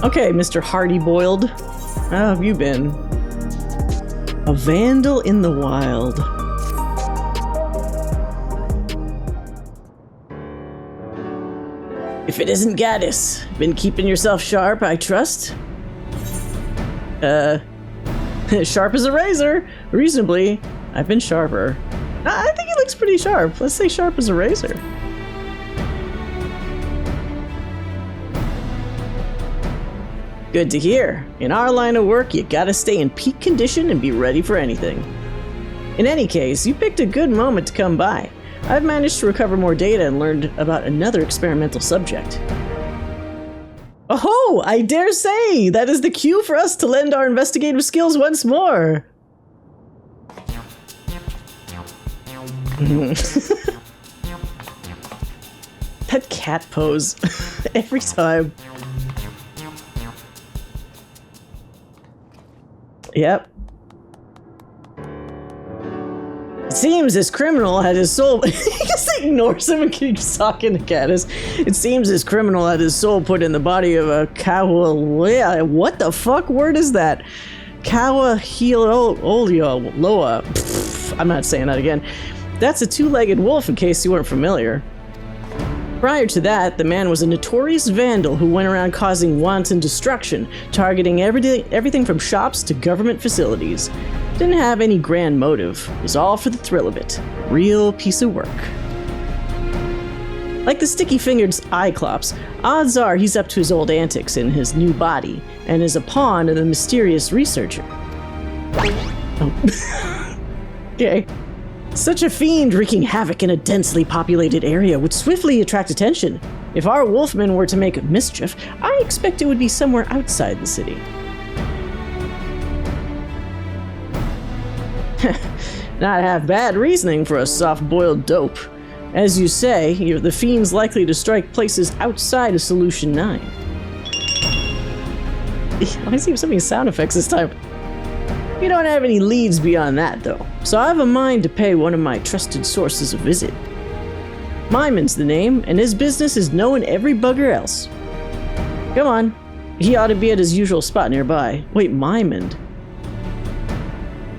Okay, Mr. Hardiboiled. How have you been? A vandal in the wild. If it isn't Gaddis, been keeping yourself sharp, I trust? Sharp as a razor. Reasonably, I've been sharper. I think he looks pretty sharp. Let's say sharp as a razor. Good to hear. In our line of work, you gotta stay in peak condition and be ready for anything. In any case, you picked a good moment to come by. I've managed to recover more data and learned about another experimental subject. Oh, I dare say! That is the cue for us to lend our investigative skills once more! That cat pose. Every time. Yep. It seems this criminal had his soul... He just ignores him and keeps talking to Gaddis. It seems this criminal had his soul put in the body of a Kawaloa. What the fuck word is that? Kawaloa. I'm not saying that again. That's a two-legged wolf, in case you weren't familiar. Prior to that, the man was a notorious vandal who went around causing wanton destruction, targeting everything from shops to government facilities. Didn't have any grand motive. It was all for the thrill of it. Real piece of work. Like the sticky-fingered Cyclops, odds are he's up to his old antics in his new body, and is a pawn of the mysterious researcher. Oh. Okay. Such a fiend wreaking havoc in a densely populated area would swiftly attract attention. If our wolfman were to make mischief, I expect it would be somewhere outside the city. Not half bad reasoning for a soft-boiled dope. As you say, the fiend's likely to strike places outside of Solution 9. I see so many sound effects this time. We don't have any leads beyond that, though, so I have a mind to pay one of my trusted sources a visit. Myman's the name, and his business is knowing every bugger else. Come on. He ought to be at his usual spot nearby. Wait, Myman?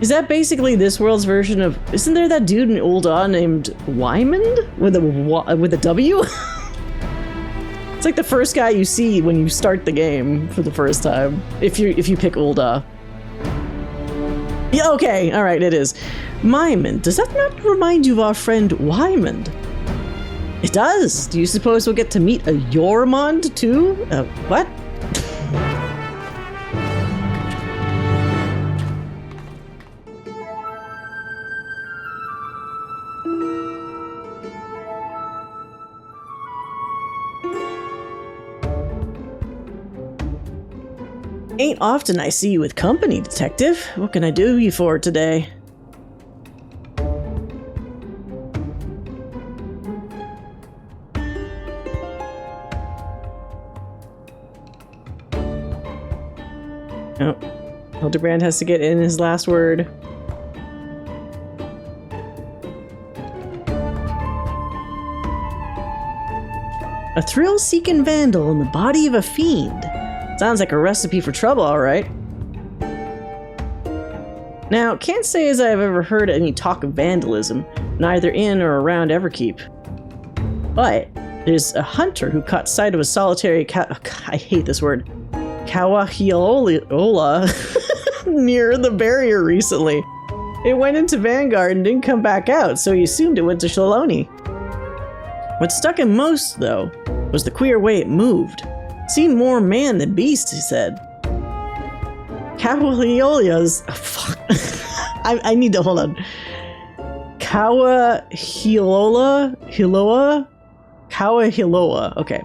Is that basically this world's version of... Isn't there that dude in Ul'dah named Wymond? With a W? It's like the first guy you see when you start the game for the first time. If you pick Ul'dah. Yeah, okay, alright, it is. Mymond, does that not remind you of our friend Wymond? It does! Do you suppose we'll get to meet a Yormond, too? What? Ain't often I see you with company, detective. What can I do you for today? Oh, Hildibrand has to get in his last word. A thrill-seeking vandal in the body of a fiend. Sounds like a recipe for trouble, alright. Now, can't say as I've ever heard any talk of vandalism, neither in or around Everkeep. But there's a hunter who caught sight of a solitary I hate this word. Kawaloa near the barrier recently. It went into Vanguard and didn't come back out, so he assumed it went to Shaloni. What stuck him most, though, was the queer way it moved. Seemed more man than beast, he said. Kawaloa's... Oh, fuck. I need to... Hold on. Kawahiloa. Okay.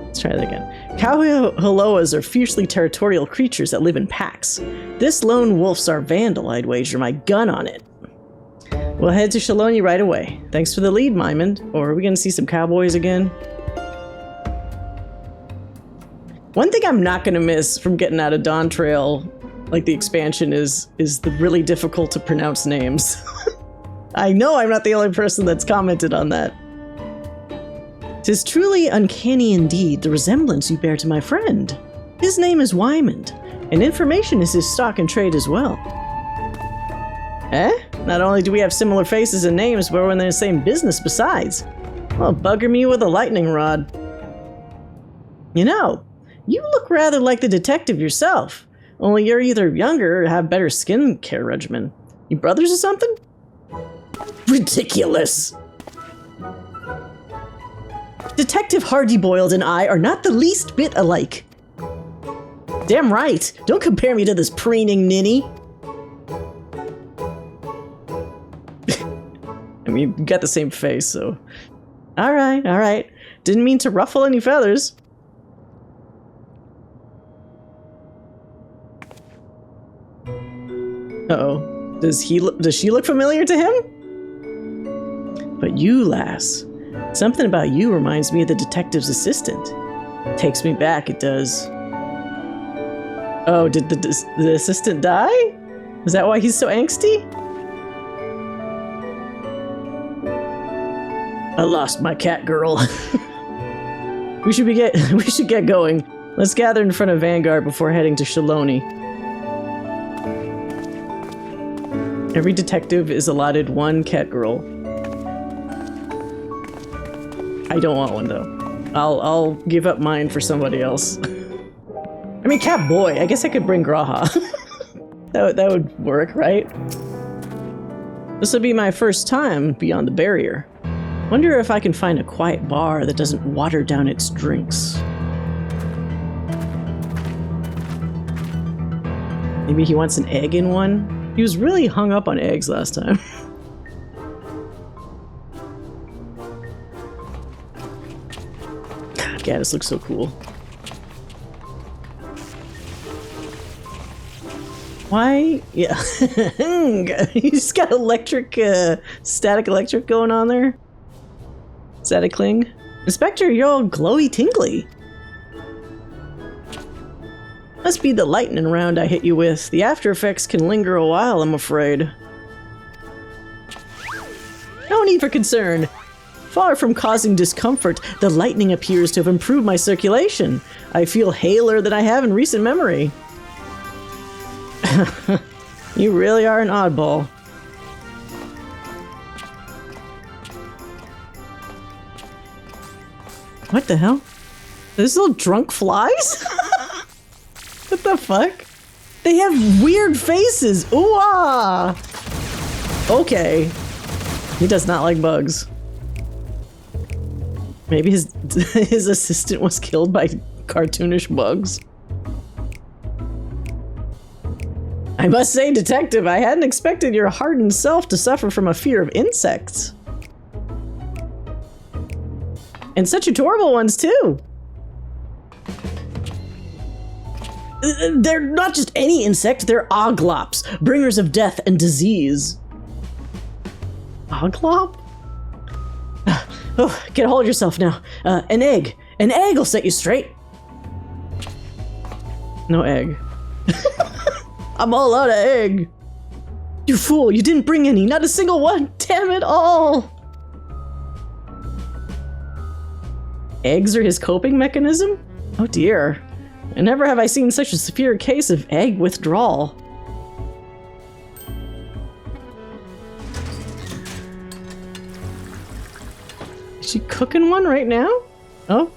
Let's try that again. Kawahiloas are fiercely territorial creatures that live in packs. This lone wolf's our vandal, I'd wager my gun on it. We'll head to Shaloni right away. Thanks for the lead, Mymond. Or are we gonna see some cowboys again? One thing I'm not gonna miss from getting out of Dawntrail, like the expansion, is the really difficult to pronounce names. I know I'm not the only person that's commented on that. 'Tis truly uncanny indeed, the resemblance you bear to my friend. His name is Wymond, and information is his stock and trade as well. Eh? Not only do we have similar faces and names, but we're in the same business besides. Well, bugger me with a lightning rod. You know, you look rather like the detective yourself, only you're either younger or have better skin care regimen. You brothers or something? Ridiculous! Detective Hardiboiled and I are not the least bit alike. Damn right! Don't compare me to this preening ninny! I mean, you got the same face, so... Alright, alright. Didn't mean to ruffle any feathers. Uh-oh. Does she look familiar to him? But you, lass. Something about you reminds me of the detective's assistant. Takes me back, it does. Oh, did the assistant die? Is that why he's so angsty? I lost my cat girl. we should get going. Let's gather in front of Vanguard before heading to Shaloni. Every detective is allotted one cat girl. I don't want one though. I'll give up mine for somebody else. I mean, cat boy. I guess I could bring Graha. that would work, right? This will be my first time beyond the barrier. Wonder if I can find a quiet bar that doesn't water down its drinks. Maybe he wants an egg in one? He was really hung up on eggs last time. God, Gaddis looks so cool. Why? Yeah. He's got electric, static electric going on there. Static cling. Inspector, you're all glowy tingly. Must be the lightning round I hit you with. The after effects can linger a while, I'm afraid. No need for concern. Far from causing discomfort, the lightning appears to have improved my circulation. I feel haler than I have in recent memory. You really are an oddball. What the hell? Those little drunk flies? What the fuck? They have weird faces. Ooh-ah! Okay. He does not like bugs. Maybe his assistant was killed by cartoonish bugs. I must say, detective, I hadn't expected your hardened self to suffer from a fear of insects. And such adorable ones, too. They're not just any insect, they're oglops, bringers of death and disease. Oglop? Oh, get a hold of yourself now. An egg. An egg will set you straight. No egg. I'm all out of egg. You fool, you didn't bring any, not a single one. Damn it all. Eggs are his coping mechanism? Oh dear. And never have I seen such a severe case of egg withdrawal. Is she cooking one right now? Oh,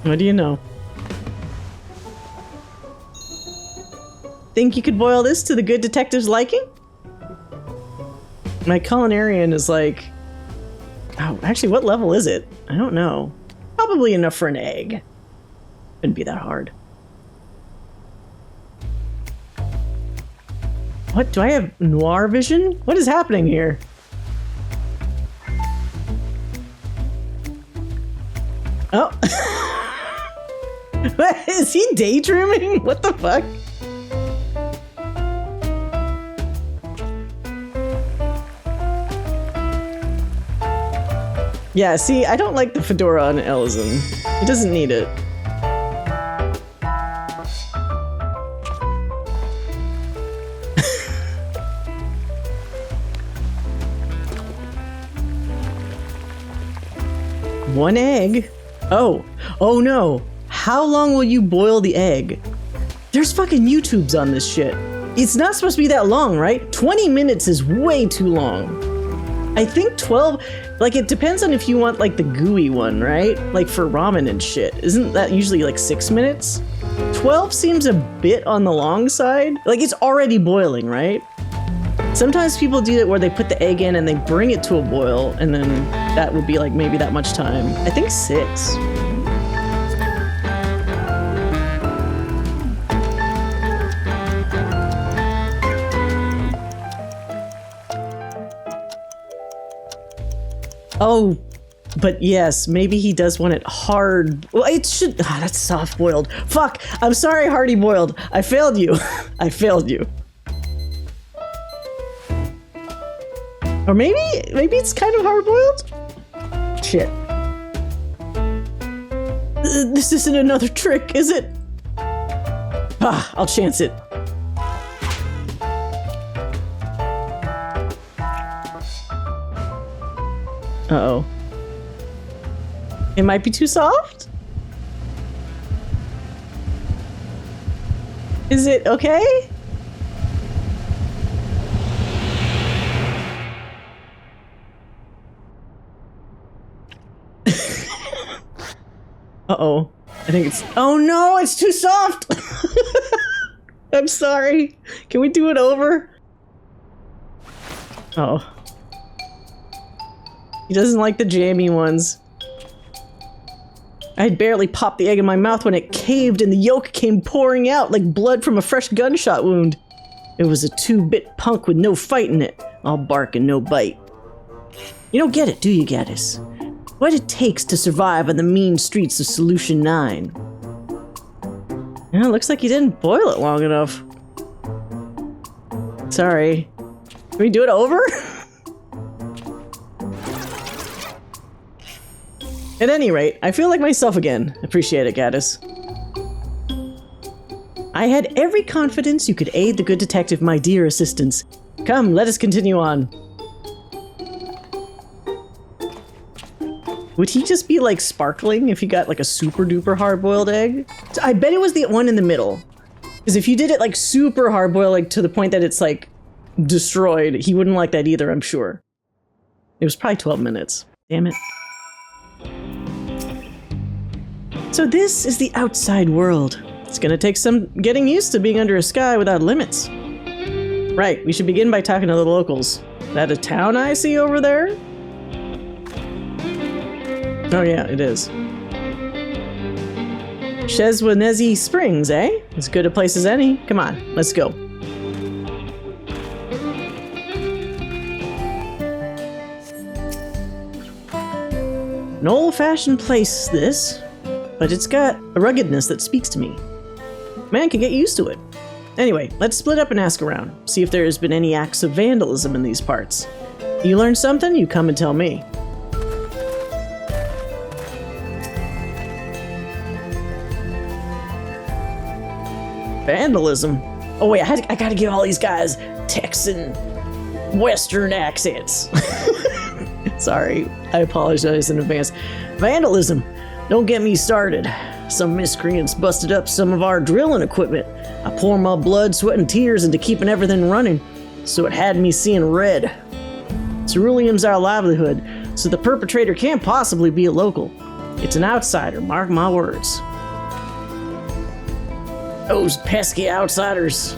what do you know? Think you could boil this to the good detective's liking? My culinarian is like... Oh, actually, what level is it? I don't know. Probably enough for an egg. Couldn't be that hard. What? Do I have noir vision? What is happening here? Oh. Is he daydreaming? What the fuck? Yeah, see, I don't like the fedora on Elizin. He doesn't need it. One egg? Oh. Oh no. how long will you boil the egg? There's fucking YouTubes on this shit. It's not supposed to be that long, right? 20 minutes is way too long. I think 12, like it depends on if you want like the gooey one, right? Like for ramen and shit. Isn't that usually like 6 minutes? 12 seems a bit on the long side. Like it's already boiling, right? Sometimes people do it where they put the egg in and they bring it to a boil, and then that would be like maybe that much time. I think 6. Oh, but yes, maybe he does want it hard. Well, it should. Ah, that's soft boiled. Fuck. I'm sorry, Hardiboiled. I failed you. I failed you. Or maybe it's kind of hard boiled. Shit. This isn't another trick, is it? Ah, I'll chance it. Uh-oh. It might be too soft? Is it okay? Uh-oh. I think it's... Oh no, it's too soft! I'm sorry. Can we do it over? Oh. He doesn't like the jammy ones. I had barely popped the egg in my mouth when it caved and the yolk came pouring out like blood from a fresh gunshot wound. It was a 2-bit punk with no fight in it. All bark and no bite. You don't get it, do you, Gaddis? What it takes to survive on the mean streets of Solution 9. Yeah, looks like you didn't boil it long enough. Sorry. Can we do it over? At any rate, I feel like myself again. Appreciate it, Gaddis. I had every confidence you could aid the good detective, my dear assistants. Come, let us continue on. Would he just be like sparkling if you got like a super duper hard boiled egg? I bet it was the one in the middle. Because if you did it like super hard boiled, like to the point that it's like destroyed, he wouldn't like that either, I'm sure. It was probably 12 minutes. Damn it. So this is the outside world. It's gonna take some getting used to being under a sky without limits. Right, we should begin by talking to the locals. Is that a town I see over there? Oh yeah, it is. Shezwanezi Springs, eh? As good a place as any. Come on, let's go. An old-fashioned place, this. But it's got a ruggedness that speaks to me. Man can get used to it. Anyway, let's split up and ask around. See if there's been any acts of vandalism in these parts. You learn something, you come and tell me. Vandalism? Oh wait, I gotta give all these guys Texan Western accents. Sorry, I apologize in advance. Vandalism. Don't get me started. Some miscreants busted up some of our drilling equipment. I poured my blood, sweat, and tears into keeping everything running, so it had me seeing red. Ceruleum's our livelihood, so the perpetrator can't possibly be a local. It's an outsider, mark my words. Those pesky outsiders.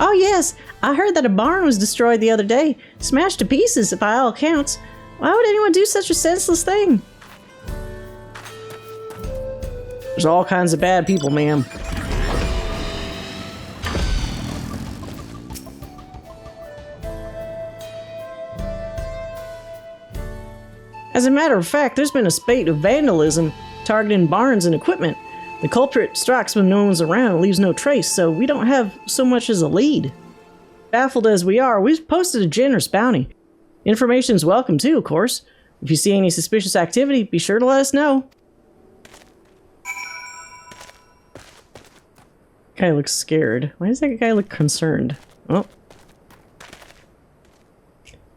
Oh yes, I heard that a barn was destroyed the other day. Smashed to pieces, by all accounts. Why would anyone do such a senseless thing? There's all kinds of bad people, ma'am. As a matter of fact, there's been a spate of vandalism targeting barns and equipment. The culprit strikes when no one's around and leaves no trace, so we don't have so much as a lead. Baffled as we are, we've posted a generous bounty. Information's welcome too, of course. If you see any suspicious activity, be sure to let us know. Guy looks scared. Why does that guy look concerned? Oh.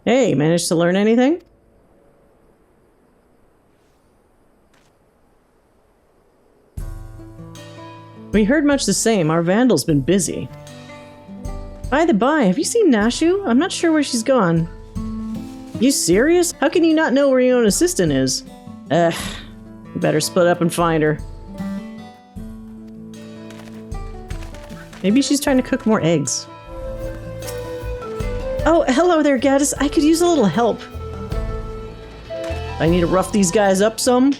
Hey, managed to learn anything? We heard much the same. Our vandal's been busy. By the by, have you seen Nashu? I'm not sure where she's gone. You serious? How can you not know where your own assistant is? You better split up and find her. Maybe she's trying to cook more eggs. Oh, hello there, Gaddis. I could use a little help. I need to rough these guys up some.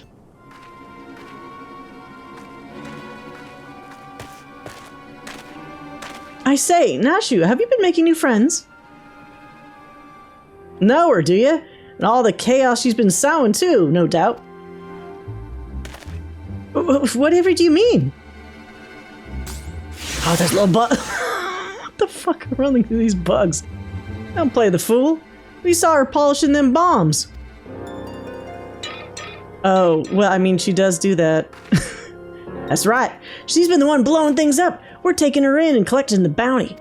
I say, Nashu, have you been making new friends? Know her, do you? And all the chaos she's been sowing too, no doubt. Whatever do you mean? Oh, there's little bug. What the fuck are running through these bugs? Don't play the fool. We saw her polishing them bombs. Oh, well, I mean, she does do that. That's right. She's been the one blowing things up. We're taking her in and collecting the bounty.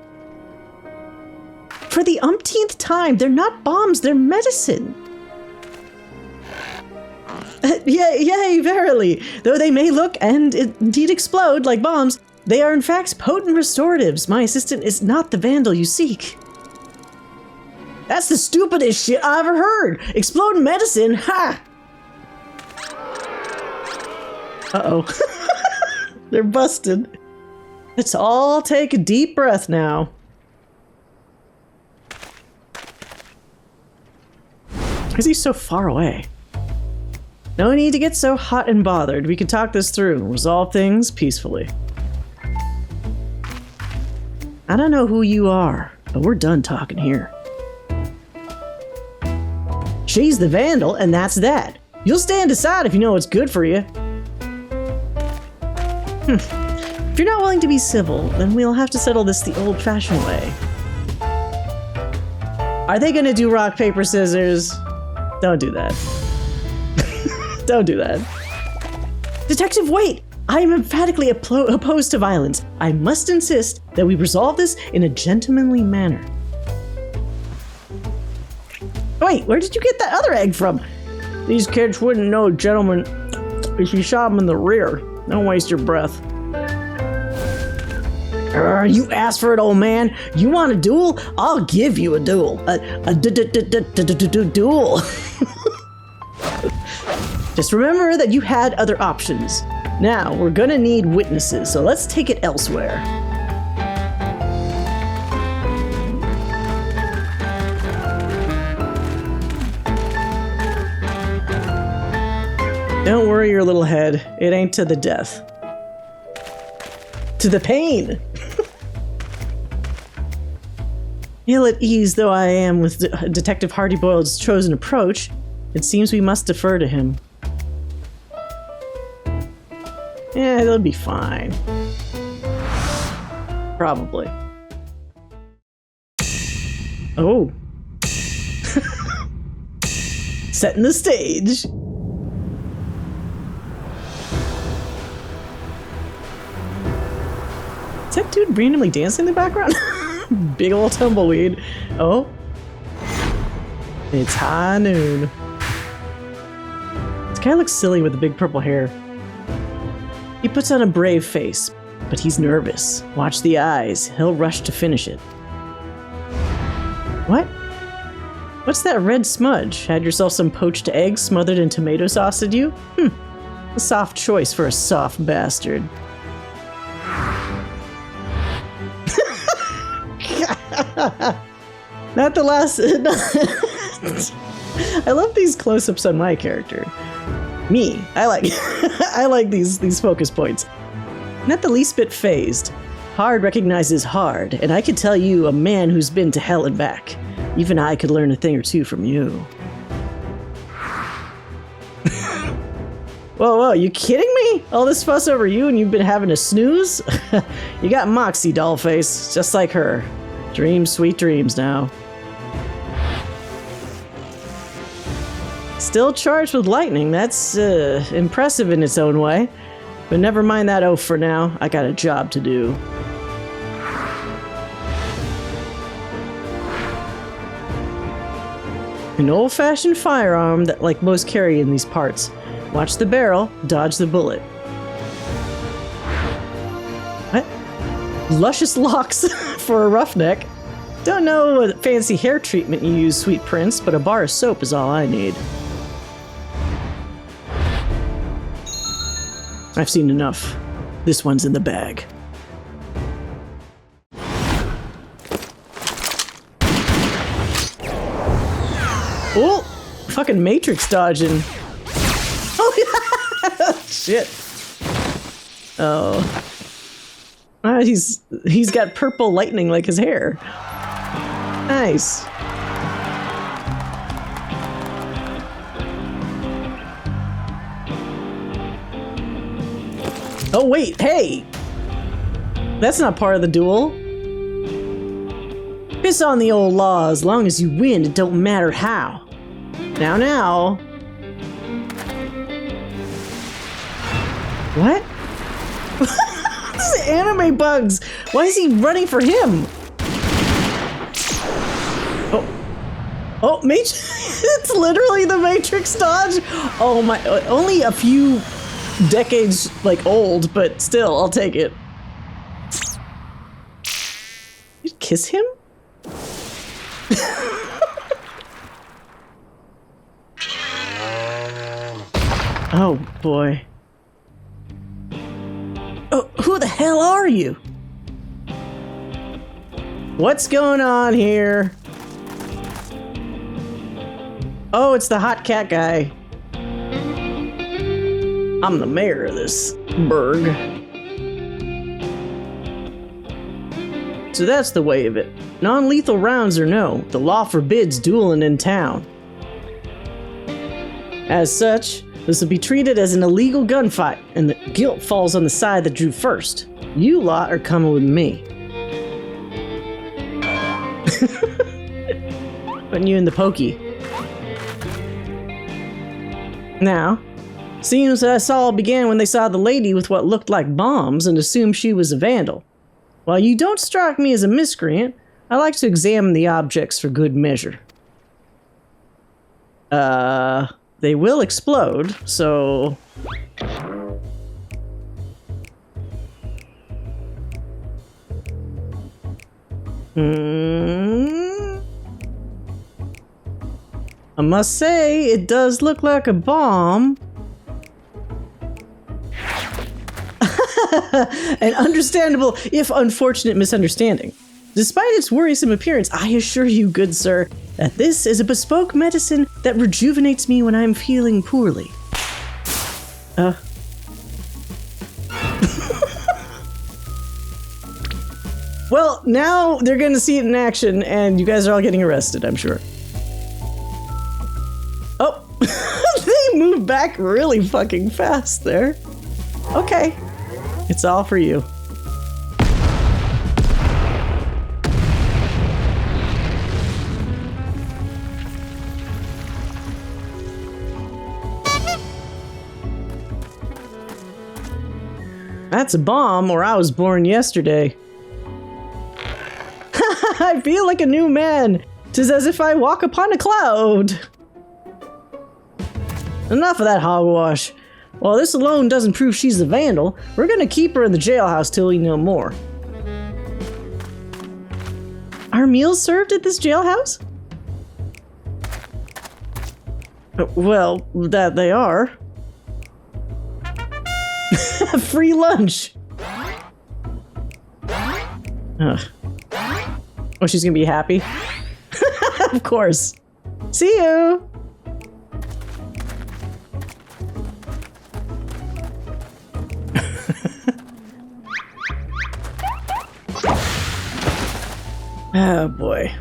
For the umpteenth time, they're not bombs, they're medicine. Yay, verily. Though they may look and indeed explode like bombs, they are in fact potent restoratives. My assistant is not the vandal you seek. That's the stupidest shit I ever heard. Exploding medicine, ha! Uh-oh. They're busted. Let's all take a deep breath now. Why is he so far away? No need to get so hot and bothered. We can talk this through and resolve things peacefully. I don't know who you are, but we're done talking here. She's the vandal, and that's that. You'll stand aside if you know what's good for you. If you're not willing to be civil, then we'll have to settle this the old-fashioned way. Are they gonna do rock, paper, scissors? Don't do that. Don't do that. Detective, wait! I am emphatically opposed to violence. I must insist that we resolve this in a gentlemanly manner. Wait, where did you get that other egg from? These kids wouldn't know, gentlemen, if you shot them in the rear. Don't waste your breath. You asked for it, old man. You want a duel? I'll give you a duel. A duel. Just remember that you had other options. Now, we're gonna need witnesses, so let's take it elsewhere. Don't worry your little head. It ain't to the death. To the pain! Ill at ease though I am with Detective Hardiboiled's chosen approach, it seems we must defer to him. Yeah, they'll be fine. Probably. Oh. Setting the stage. Is that dude randomly dancing in the background? Big ol' tumbleweed. Oh. It's high noon. This guy looks silly with the big purple hair. He puts on a brave face, but he's nervous. Watch the eyes. He'll rush to finish it. What? What's that red smudge? Had yourself some poached eggs smothered in tomato sauce, did you? A soft choice for a soft bastard. Not the last. I love these close-ups on my character. Me, I like I like these focus points. Not the least bit phased. Hard recognizes hard, and I can tell you, a man who's been to hell and back. Even I could learn a thing or two from you. Whoa, you kidding me? All this fuss over you and you've been having a snooze? You got moxie, dollface, just like her. Dream sweet dreams now. Still charged with lightning. That's impressive in its own way. But never mind that oaf for now. I got a job to do. An old-fashioned firearm that like most carry in these parts. Watch the barrel, dodge the bullet. Luscious locks for a roughneck. Don't know what fancy hair treatment you use, sweet prince, but a bar of soap is all I need. I've seen enough. This one's in the bag. Oh! Fucking Matrix dodging. Oh, shit. Oh. He's got purple lightning like his hair. Nice. Oh wait, hey! That's not part of the duel. Piss on the old law, as long as you win, it don't matter how. Now. What? This is anime bugs! Why is he running for him? Oh, it's literally the Matrix dodge? Oh my, only a few decades, like, old, but still, I'll take it. You'd kiss him? Oh, boy. Oh, who the hell are you? What's going on here? Oh, it's the hot cat guy. I'm the mayor of this burg. So that's the way of it. Non-lethal rounds or no, the law forbids dueling in town. As such, this will be treated as an illegal gunfight, and the guilt falls on the side that drew first. You lot are coming with me. Putting you in the pokey. Now, seems us all began when they saw the lady with what looked like bombs and assumed she was a vandal. While you don't strike me as a miscreant, I like to examine the objects for good measure. They will explode, so... I must say, it does look like a bomb. An understandable, if unfortunate, misunderstanding. Despite its worrisome appearance, I assure you, good sir, that this is a bespoke medicine that rejuvenates me when I'm feeling poorly. Well, now they're gonna see it in action, and you guys are all getting arrested, I'm sure. Oh, they moved back really fucking fast there. Okay, it's all for you. That's a bomb, or I was born yesterday. I feel like a new man. 'Tis as if I walk upon a cloud. Enough of that hogwash. While this alone doesn't prove she's a vandal, we're gonna keep her in the jailhouse till we know more. Are meals served at this jailhouse? Well, that they are. Free lunch. Ugh. Oh, she's gonna be happy? Of course. See you! Oh boy.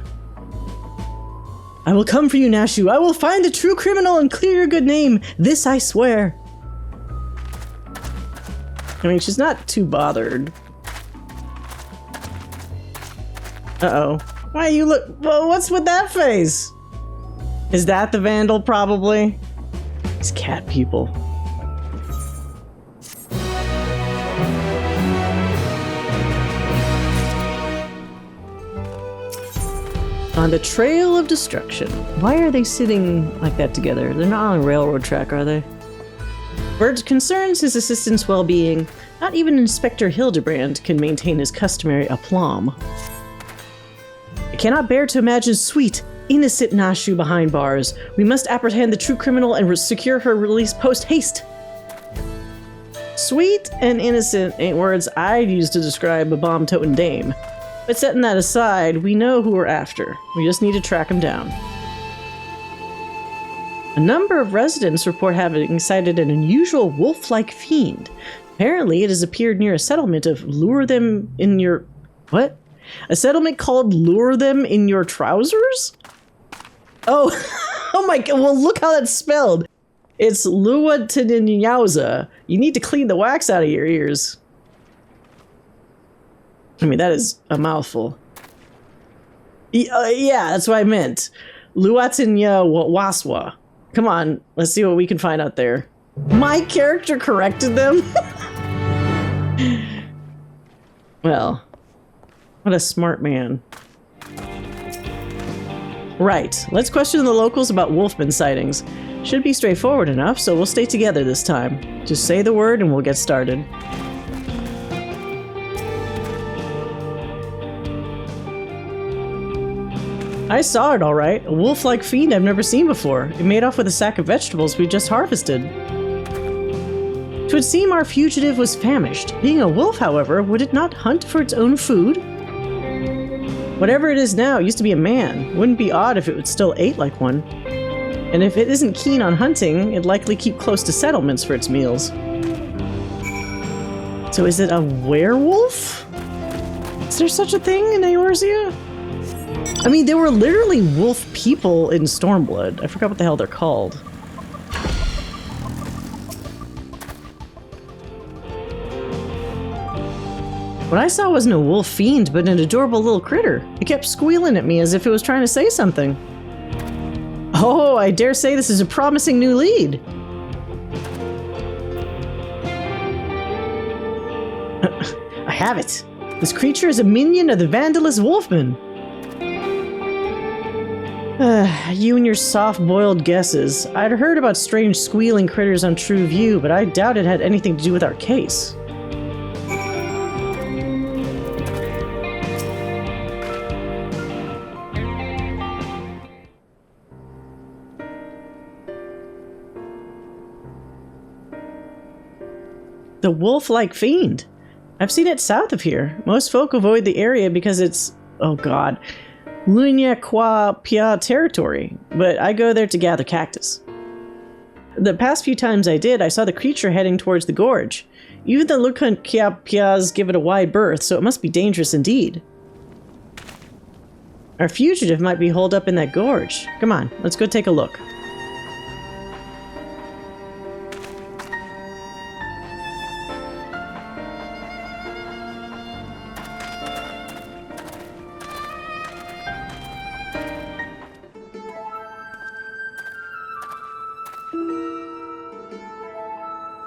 I will come for you, Nashu. I will find the true criminal and clear your good name. This I swear. I mean, she's not too bothered. Uh-oh. Why you look... Well, what's with that face? Is that the vandal, probably? These cat people. On the trail of destruction. Why are they sitting like that together? They're not on a railroad track, are they? Where it concerns his assistant's well-being, Not even Inspector Hildibrand can maintain his customary aplomb. I cannot bear to imagine sweet, innocent Nashu behind bars. We must apprehend the true criminal and secure her release post-haste. Sweet and innocent ain't words I'd use to describe a bomb-toting dame. But setting that aside, we know who we're after. We just need to track him down. A number of residents report having sighted an unusual wolf-like fiend. Apparently, it has appeared near a settlement of Lure Them in Your... What? A settlement called Lure Them in Your Trousers? Oh, oh my god, well look how that's spelled. It's Luatinyauza. You need to clean the wax out of your ears. I mean, that is a mouthful. Yeah, that's what I meant. Luatinyawaswa. Come on, let's see what we can find out there. My character corrected them? Well, what a smart man. Right, let's question the locals about wolfman sightings. Should be straightforward enough, so we'll stay together this time. Just say the word and we'll get started. I saw it all right. A wolf-like fiend I've never seen before. It made off with a sack of vegetables we just harvested. Twould seem our fugitive was famished. Being a wolf, however, would it not hunt for its own food? Whatever it is now, it used to be a man. Wouldn't be odd if it would still ate like one. And if it isn't keen on hunting, it'd likely keep close to settlements for its meals. So is it a werewolf? Is there such a thing in Eorzea? I mean, there were literally wolf people in Stormblood. I forgot what the hell they're called. What I saw wasn't a wolf fiend, but an adorable little critter. It kept squealing at me as if it was trying to say something. Oh, I dare say this is a promising new lead. I have it. This creature is a minion of the Vandalist Wolfman. You and your soft-boiled guesses. I'd heard about strange squealing critters on True View, but I doubt it had anything to do with our case. The wolf-like fiend. I've seen it south of here. Most folk avoid the area because it's, oh god, Lunya Kwa Pia territory, but I go there to gather cactus. The past few times I did, I saw the creature heading towards the gorge. Even the Lukan Kia Pias give it a wide berth, so it must be dangerous indeed. Our fugitive might be holed up in that gorge. Come on, let's go take a look.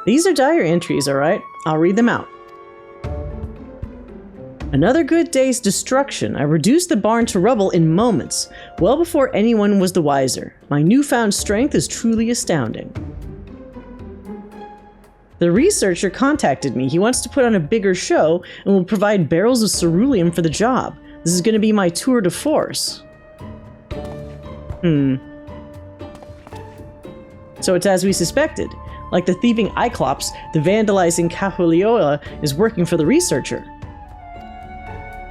These are diary entries, alright? I'll read them out. Another good day's destruction. I reduced the barn to rubble in moments, well before anyone was the wiser. My newfound strength is truly astounding. The researcher contacted me. He wants to put on a bigger show and will provide barrels of ceruleum for the job. This is going to be my tour de force. So it's as we suspected. Like the thieving Iclops, the vandalizing Kahuliola is working for the researcher.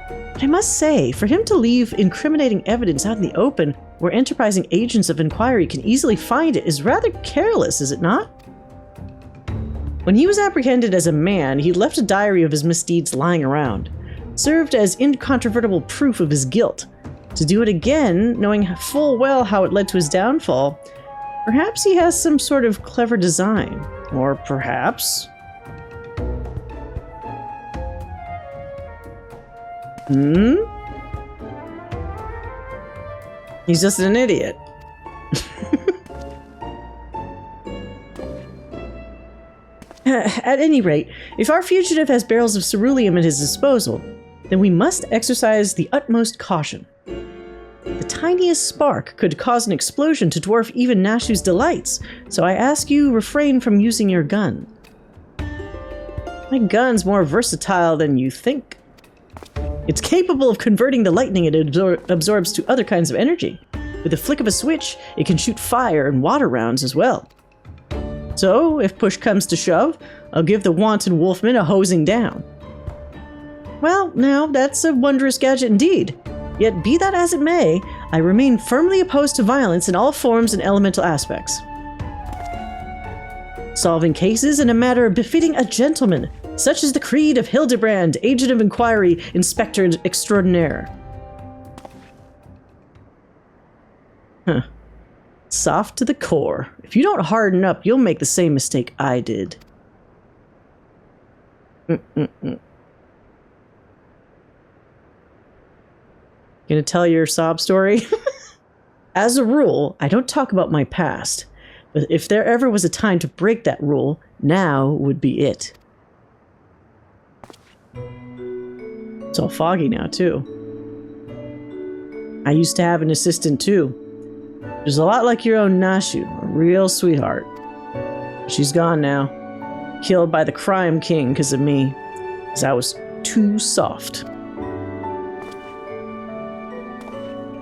But I must say, for him to leave incriminating evidence out in the open, where enterprising agents of inquiry can easily find it, is rather careless, is it not? When he was apprehended as a man, he left a diary of his misdeeds lying around. Served as incontrovertible proof of his guilt. To do it again, knowing full well how it led to his downfall, perhaps he has some sort of clever design. Or perhaps... He's just an idiot. At any rate, if our fugitive has barrels of ceruleum at his disposal, then we must exercise the utmost caution. The tiniest spark could cause an explosion to dwarf even Nashu's delights, so I ask you refrain from using your gun. My gun's more versatile than you think. It's capable of converting the lightning it absorbs to other kinds of energy. With a flick of a switch, it can shoot fire and water rounds as well. So, if push comes to shove, I'll give the wanton wolfman a hosing down. Well, now, that's a wondrous gadget indeed. Yet, be that as it may, I remain firmly opposed to violence in all forms and elemental aspects. Solving cases in a manner befitting a gentleman, such as the creed of Hildibrand, Agent of Inquiry, Inspector Extraordinaire. Huh. Soft to the core. If you don't harden up, you'll make the same mistake I did. Gonna tell your sob story? As a rule, I don't talk about my past. But if there ever was a time to break that rule, now would be it. It's all foggy now, too. I used to have an assistant, too. She's a lot like your own Nashu, a real sweetheart. She's gone now. Killed by the crime king because of me. Because I was too soft.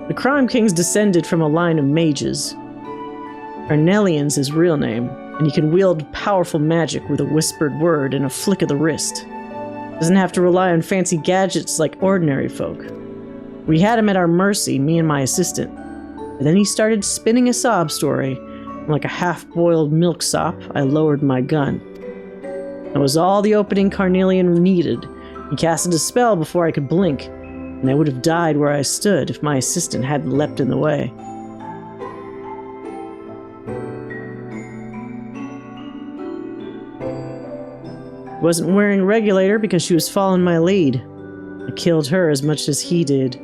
The crime king's descended from a line of mages. Arnelian's his real name, and he can wield powerful magic with a whispered word and a flick of the wrist. Doesn't have to rely on fancy gadgets like ordinary folk. We had him at our mercy, me and my assistant. But then he started spinning a sob story, and like a half-boiled milksop, I lowered my gun. That was all the opening Carnelian needed. He casted a spell before I could blink, and I would have died where I stood if my assistant hadn't leapt in the way. Wasn't wearing a regulator because she was following my lead. I killed her as much as he did.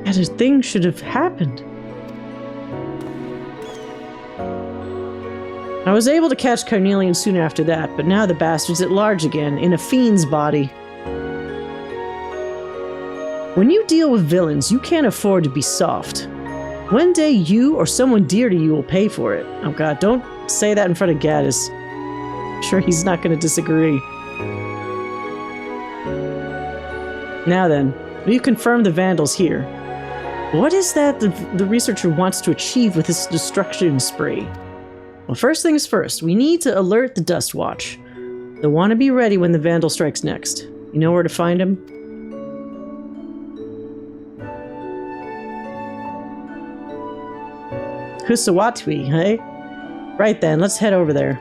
And a thing should have happened. I was able to catch Carnelian soon after that, but now the bastard's at large again, in a fiend's body. When you deal with villains, you can't afford to be soft. One day you or someone dear to you will pay for it. Oh god, don't say that in front of Gaddis. I'm sure he's not going to disagree. Now then, we've confirmed the Vandals here. What is that the researcher wants to achieve with this destruction spree? Well, first things first, we need to alert the Dust Watch. They'll want to be ready when the Vandal strikes next. You know where to find him? Kusawatwi, hey? Right then, let's head over there.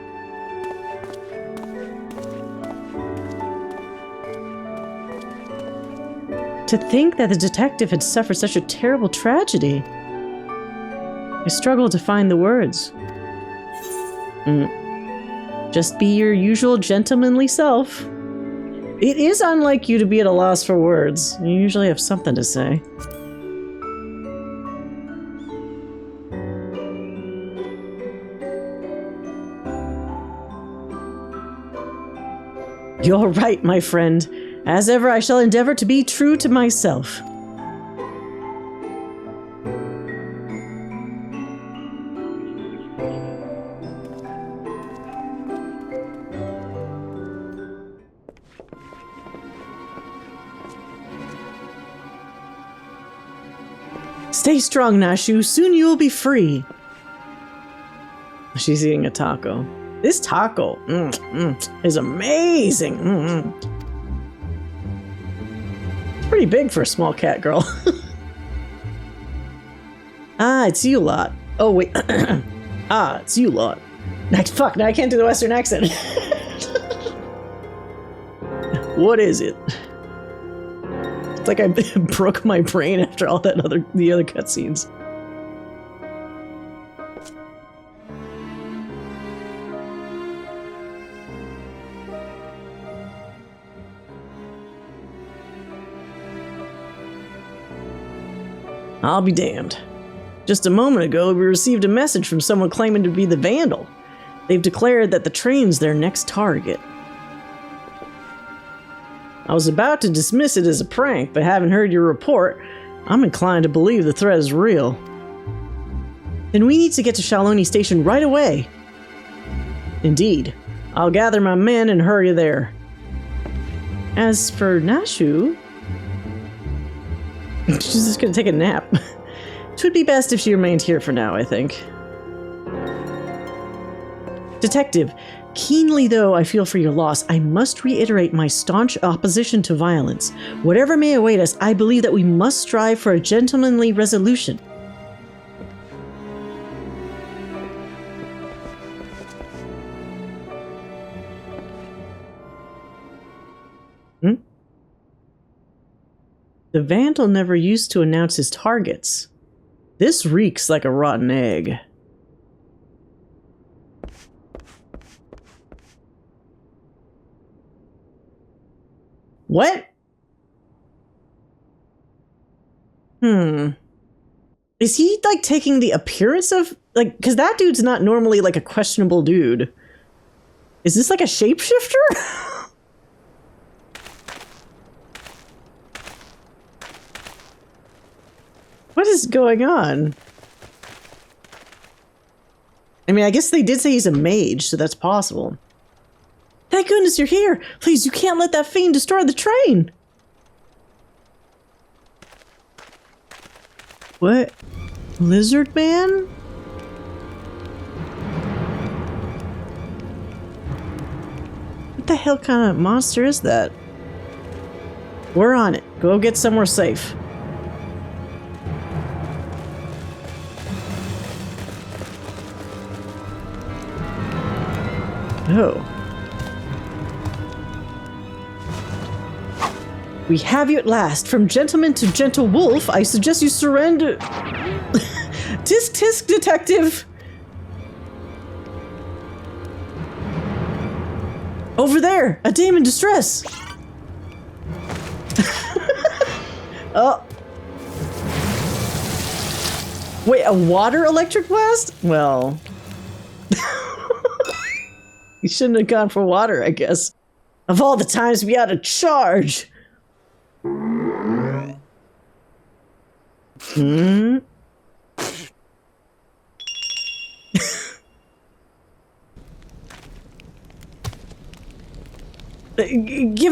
To think that the detective had suffered such a terrible tragedy. I struggle to find the words. Just be your usual gentlemanly self. It is unlike you to be at a loss for words. You usually have something to say. You're right, my friend. As ever, I shall endeavor to be true to myself. Stay strong, Nashu. Soon you will be free. She's eating a taco. This taco is amazing. Pretty big for a small cat girl. It's you lot. Oh, wait. It's you lot. Fuck, now I can't do the Western accent. What is it? It's like I broke my brain after all the other cutscenes. I'll be damned. Just a moment ago, we received a message from someone claiming to be the Vandal. They've declared that the train's their next target. I was about to dismiss it as a prank, but having heard your report, I'm inclined to believe the threat is real. Then we need to get to Shaloni Station right away. Indeed. I'll gather my men and hurry there. As for Nashu, she's just gonna take a nap. It would be best if she remained here for now, I think. Detective, keenly though I feel for your loss, I must reiterate my staunch opposition to violence. Whatever may await us, I believe that we must strive for a gentlemanly resolution. The Vandal never used to announce his targets. This reeks like a rotten egg. What? Is he, like, taking the appearance of, like, because that dude's not normally, like, a questionable dude. Is this, like, a shapeshifter? What is going on? I mean, I guess they did say he's a mage, so that's possible. Thank goodness you're here! Please, you can't let that fiend destroy the train! What? Lizard man? What the hell kind of monster is that? We're on it. Go get somewhere safe. Oh. We have you at last. From gentleman to gentle wolf, I suggest you surrender. Tisk tisk, detective. Over there, a dame in distress. Oh. Wait, a water electric blast? Well. You shouldn't have gone for water, I guess. Of all the times we had to charge. Give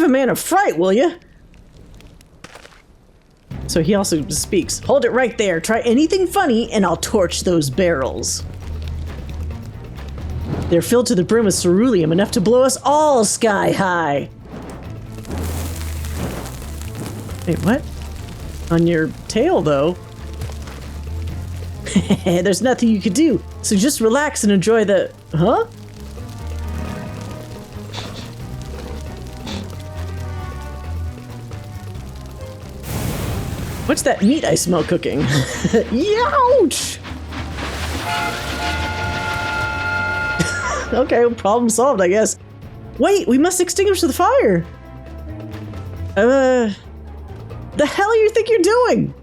a man a fright, will you? So he also speaks. Hold it right there. Try anything funny and I'll torch those barrels. They're filled to the brim with ceruleum, enough to blow us all sky high. Wait, what? On your tail, though? There's nothing you could do, so just relax and enjoy the... Huh? What's that meat I smell cooking? Youch! Okay, problem solved, I guess. Wait, we must extinguish the fire! The hell do you think you're doing?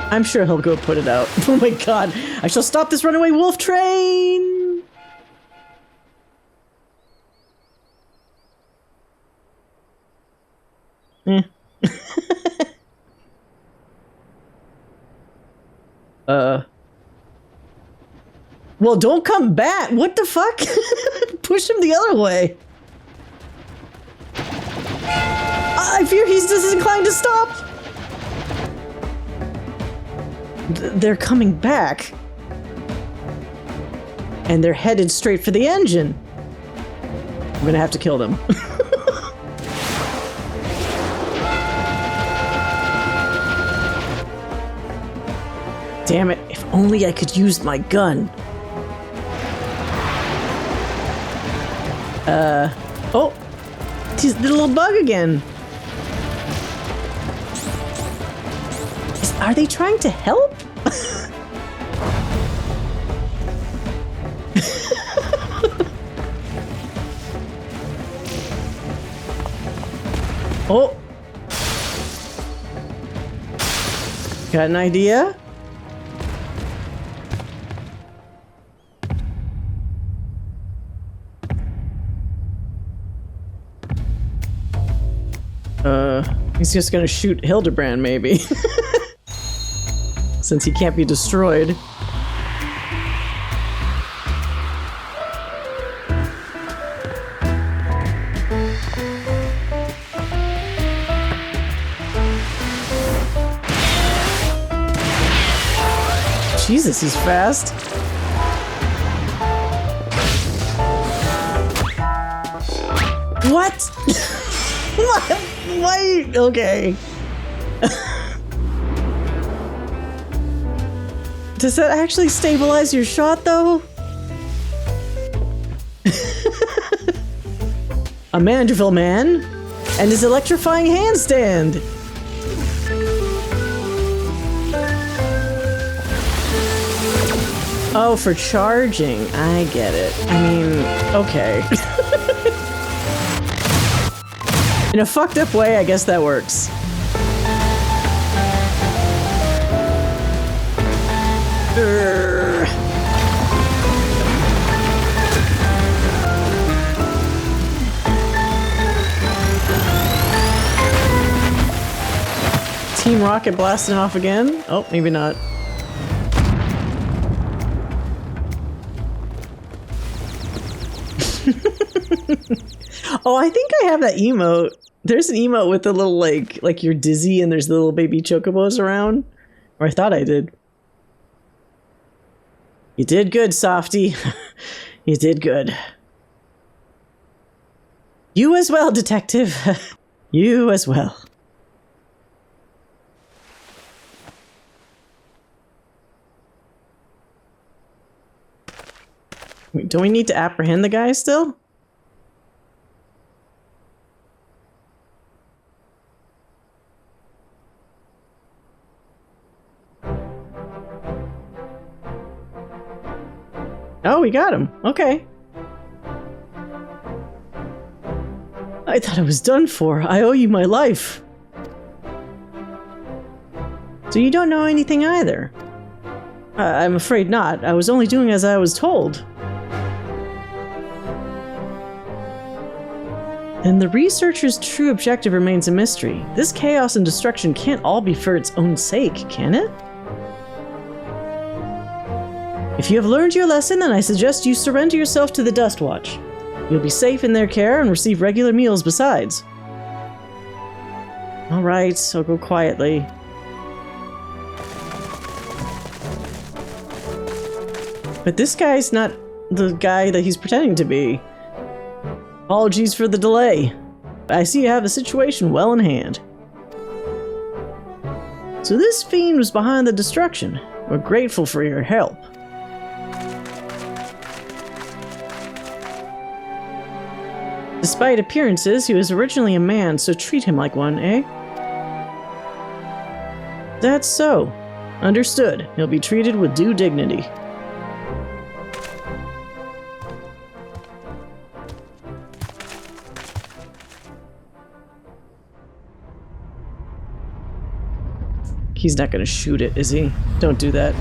I'm sure he'll go put it out. Oh my god, I shall stop this runaway wolf train! Well, don't come back! What the fuck? Push him the other way. I fear he's disinclined to stop! They're coming back. And they're headed straight for the engine. I'm gonna have to kill them. Damn it, if only I could use my gun. Oh! He's the little bug again. Are they trying to help? Oh! Got an idea? He's just gonna shoot Hildibrand, maybe. Since he can't be destroyed. Jesus, he's fast. What? What? Why? Okay. Does that actually stabilize your shot, though? A manderville man and his electrifying handstand. Oh, for charging. I get it. I mean, okay. In a fucked up way, I guess that works. Team Rocket blasting off again? Oh, maybe not. Oh, I think I have that emote. There's an emote with the little, like you're dizzy and there's the little baby chocobos around. Or I thought I did. You did good, Softy. You did good. You as well, detective. You as well. Wait, don't we need to apprehend the guy still? Oh, we got him. Okay. I thought I was done for. I owe you my life. So you don't know anything either? I'm afraid not. I was only doing as I was told. And the researcher's true objective remains a mystery. This chaos and destruction can't all be for its own sake, can it? If you have learned your lesson, then I suggest you surrender yourself to the Dust Watch. You'll be safe in their care and receive regular meals besides. Alright, I'll go quietly. But this guy's not the guy that he's pretending to be. Apologies for the delay. I see you have a situation well in hand. So this fiend was behind the destruction. We're grateful for your help. Despite appearances, he was originally a man, so treat him like one, eh? That's so. Understood. He'll be treated with due dignity. He's not gonna shoot it, is he? Don't do that.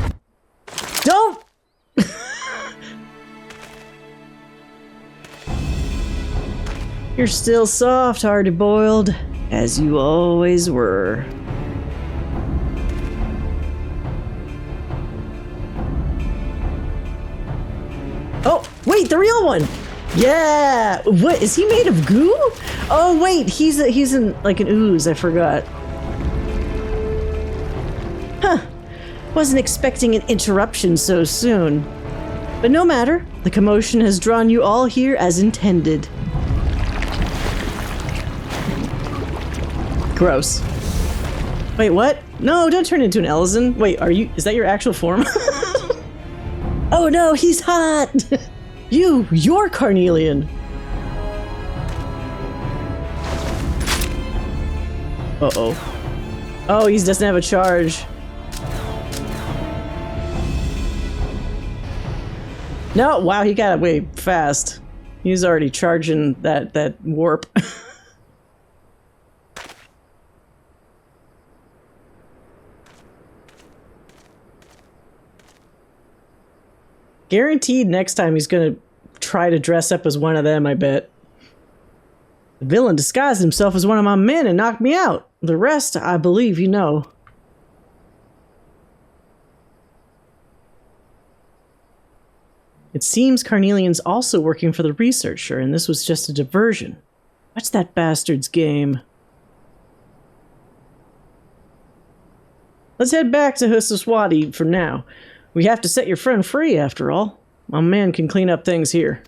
Don't! You're still soft, Hardiboiled, as you always were. Oh, wait, the real one! Yeah! What, is he made of goo? Oh, wait, he's in, like, an ooze, I forgot. Huh. Wasn't expecting an interruption so soon. But no matter, the commotion has drawn you all here as intended. Gross. Wait, what? No, don't turn into an Elzen. Wait, is that your actual form? Oh no, he's hot! You're Carnelian! Uh-oh. Oh, he doesn't have a charge. No, wow, he got away fast. He's already charging that warp. Guaranteed next time he's gonna try to dress up as one of them, I bet. The villain disguised himself as one of my men and knocked me out. The rest, I believe you know. It seems Carnelian's also working for the researcher, and this was just a diversion. What's that bastard's game? Let's head back to Hisoswati for now. We have to set your friend free, after all. My man can clean up things here.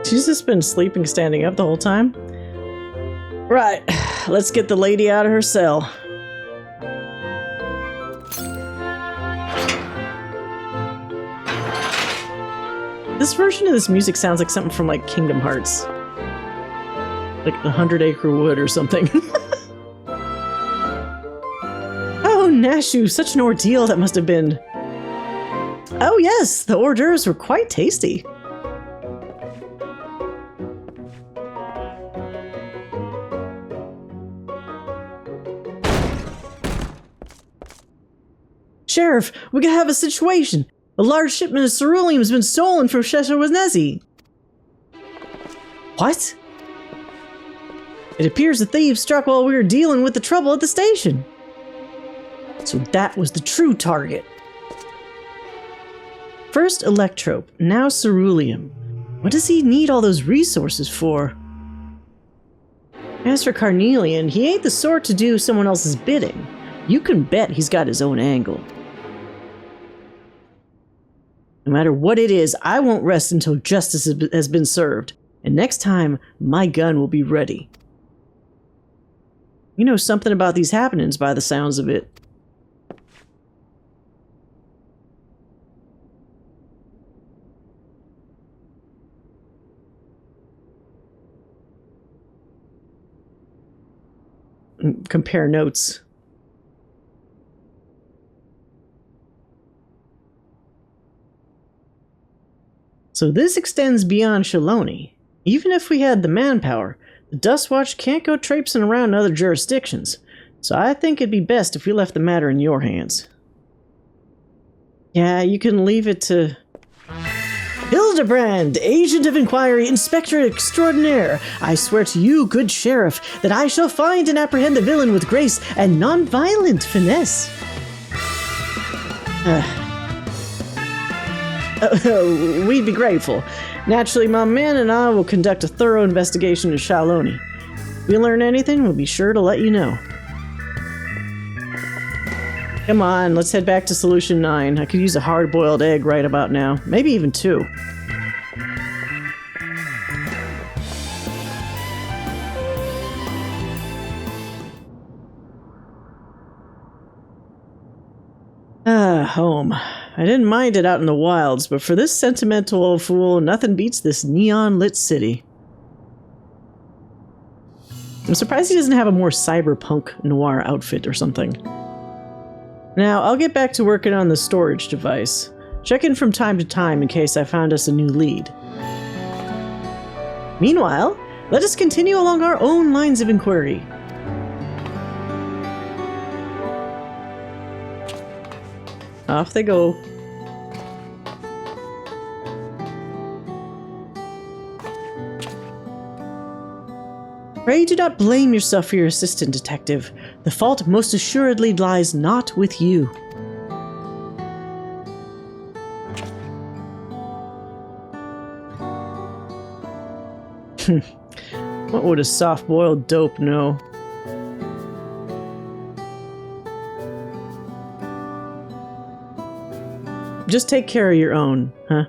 She's just been sleeping standing up the whole time. Right, let's get the lady out of her cell. This version of this music sounds like something from like Kingdom Hearts. Like the 100-Acre Wood or something. Oh, Nashu, such an ordeal that must have been. Oh yes, the hors d'oeuvres were quite tasty. Sheriff, we could have a situation. A large shipment of ceruleum has been stolen from Sheshawaznezi. What? It appears the thieves struck while we were dealing with the trouble at the station. So that was the true target. First electrope, now ceruleum. What does he need all those resources for? As for Carnelian, he ain't the sort to do someone else's bidding. You can bet he's got his own angle. No matter what it is, I won't rest until justice has been served. And next time, my gun will be ready. You know something about these happenings by the sounds of it. Compare notes. So this extends beyond Shaloni. Even if we had the manpower, the Dustwatch can't go traipsing around other jurisdictions. So I think it'd be best if we left the matter in your hands. Yeah, you can leave it to... Hildibrand, Agent of Inquiry, Inspector Extraordinaire. I swear to you, good sheriff, that I shall find and apprehend the villain with grace and non-violent finesse. We'd be grateful. Naturally, my man and I will conduct a thorough investigation of Shaloni. If we learn anything, we'll be sure to let you know. Come on, let's head back to Solution 9. I could use a hard-boiled egg right about now. Maybe even 2. Home. I didn't mind it out in the wilds, but for this sentimental old fool, nothing beats this neon-lit city. I'm surprised he doesn't have a more cyberpunk noir outfit or something. Now, I'll get back to working on the storage device. Check in from time to time in case I found us a new lead. Meanwhile, let us continue along our own lines of inquiry. Off they go. Pray do not blame yourself for your assistant, detective. The fault most assuredly lies not with you. What would a soft-boiled dope know? Just take care of your own, huh?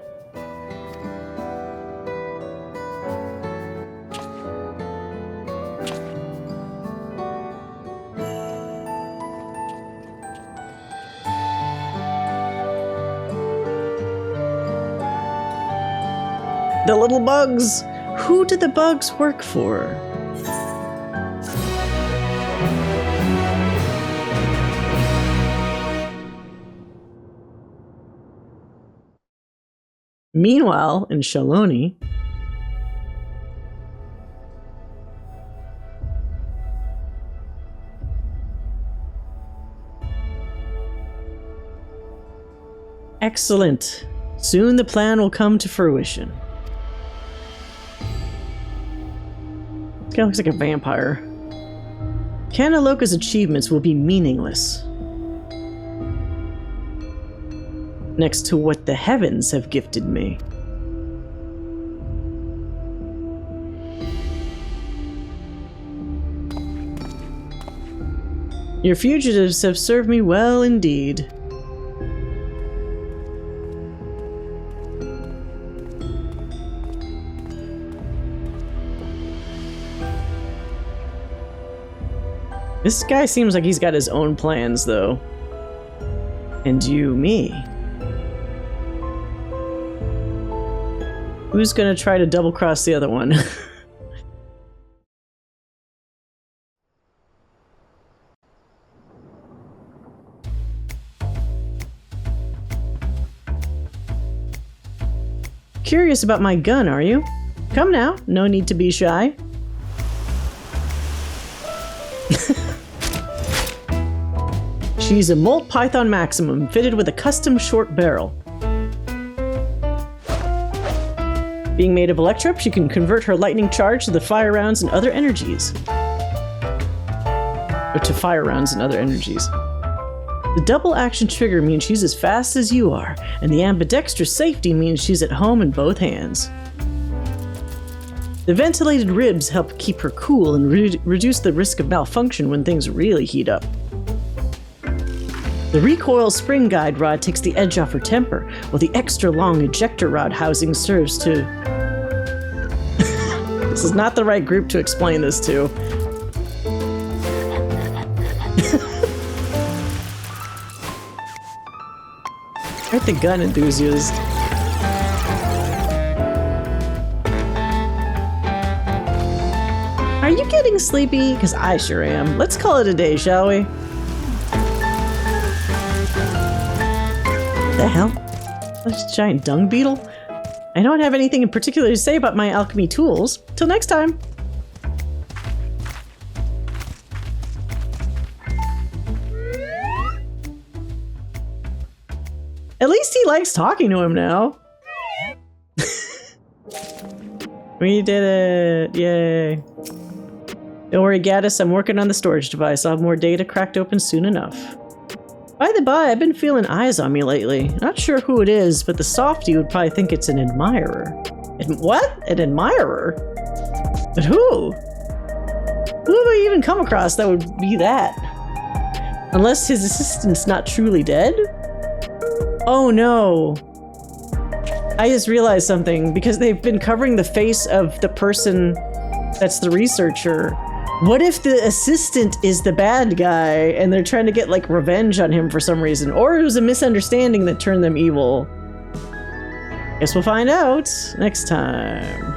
The little bugs! Who did the bugs work for? Meanwhile, in Shaloni... Excellent. Soon the plan will come to fruition. This guy looks like a vampire. Kanaloka's achievements will be meaningless next to what the heavens have gifted me. Your fugitives have served me well indeed. This guy seems like he's got his own plans, though. And you, me. Who's gonna try to double-cross the other one? Curious about my gun, are you? Come now, no need to be shy. She's a Molt Python Maximum, fitted with a custom short barrel. Being made of electro, she can convert her lightning charge to the fire rounds and other energies. Or to fire rounds and other energies. The double action trigger means she's as fast as you are, and the ambidextrous safety means she's at home in both hands. The ventilated ribs help keep her cool and reduce the risk of malfunction when things really heat up. The recoil spring guide rod takes the edge off her temper, while the extra long ejector rod housing serves to... This is not the right group to explain this to. Aren't the gun enthusiast? Are you getting sleepy? Because I sure am. Let's call it a day, shall we? What the hell? That's a giant dung beetle? I don't have anything in particular to say about my alchemy tools. Till next time! At least he likes talking to him now. We did it! Yay! Don't worry, Gaddis, I'm working on the storage device. I'll have more data cracked open soon enough. By the by, I've been feeling eyes on me lately. Not sure who it is, but the softie would probably think it's an admirer. What? An admirer? But who? Who have I even come across that would be that? Unless his assistant's not truly dead? Oh no. I just realized something, because they've been covering the face of the person that's the researcher. What if the assistant is the bad guy and they're trying to get like revenge on him for some reason? Or it was a misunderstanding that turned them evil? Guess we'll find out next time.